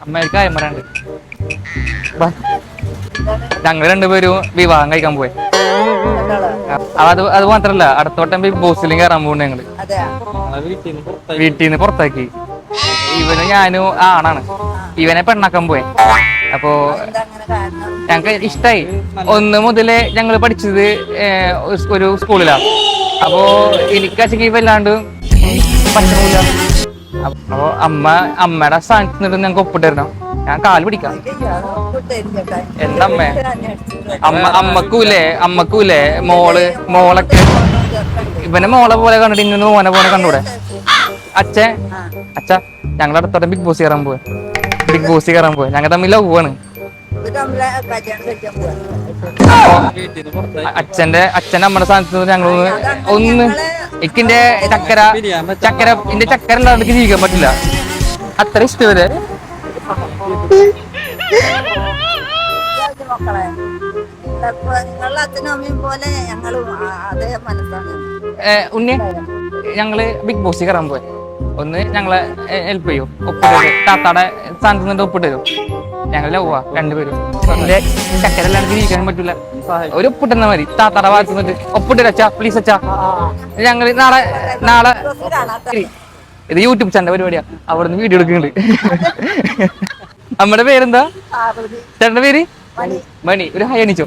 അമ്മയ്ക്ക് അയമറുണ്ട്. ഞങ്ങൾ രണ്ടുപേരും വിവാഹം കഴിക്കാൻ പോയി. അത് മാത്രല്ല, അടുത്തോട്ടം ബിഗ് ബോസിലും കയറാൻ പോകുന്നു ഞങ്ങള്. വീട്ടിൽ നിന്ന് പുറത്താക്കി. ഇവന് ഞാനും ആണാണ്. ഇവനെ പെണ്ണാക്കാൻ പോയി. അപ്പോ ഞങ്ങക്ക് ഇഷ്ടായി. 1 മുതലേ ഞങ്ങൾ പഠിച്ചത് ഒരു സ്കൂളിലാണ്. അപ്പോ എനിക്കാച്ചെങ്കിൽ വല്ലാണ്ട് പറ്റണില്ല. അപ്പൊ അമ്മയുടെ സ്ഥാനത്ത് നിന്നിട്ട് ഞങ്ങൾക്ക് ഒപ്പിട്ടിരണം. ഞാൻ കാല് പിടിക്കാം. എന്തമ്മേ, അമ്മക്കൂലേ മോളൊക്കെ ഇവനെ മോളെ പോലെ കണ്ടിട്ട് ഇങ്ങനെ മോനെ പോലെ കണ്ടൂടെ? അച്ഛ ഞങ്ങൾ അടുത്തോടെ ബിഗ് ബോസ് കയറാൻ പോയി. ഞങ്ങൾ തമ്മിൽ ലവാണ്. അച്ഛന്റെ അമ്മയുടെ സ്ഥാനത്ത് ഞങ്ങൾ ഒന്ന് എനിക്കിന്റെ ചക്കര ഇല്ലാണ്ട് ജീവിക്കാൻ പറ്റില്ല. അത്ര ഇഷ്ടവരെ ഉണ്ണി ഞങ്ങള് ബിഗ് ബോസ് കയറാൻ പോയി. ഒന്ന് ഞങ്ങളെ ഹെൽപ്പ് ചെയ്യും, ഒപ്പിട്ട് താത്താടെ സ്ഥാനത്ത് നിന്ന് ഒപ്പിട്ട് തരും. ഞങ്ങൾ ലവാ രണ്ടുപേരും. എന്റെ ചക്കരല്ലാണ്ട് ജീവിക്കാൻ പറ്റൂല. ഒരു ഒപ്പിട്ടെന്നാ മതി. താത്താടെ ഭാഗത്ത് നിന്നിട്ട് ഒപ്പിട്ട് അച്ഛാ, പ്ലീസ് അച്ഛാ. ഞങ്ങൾ നാളെ ഇത് യൂട്യൂബ് ചാനൽ പരിപാടിയാ. അവിടെ നിന്ന് വീഡിയോ എടുക്കുന്നുണ്ട്. നമ്മുടെ പേരെന്താ? ചേട്ടന്റെ പേര് മണി. ഒരു ഹൈ അണിച്ചോ.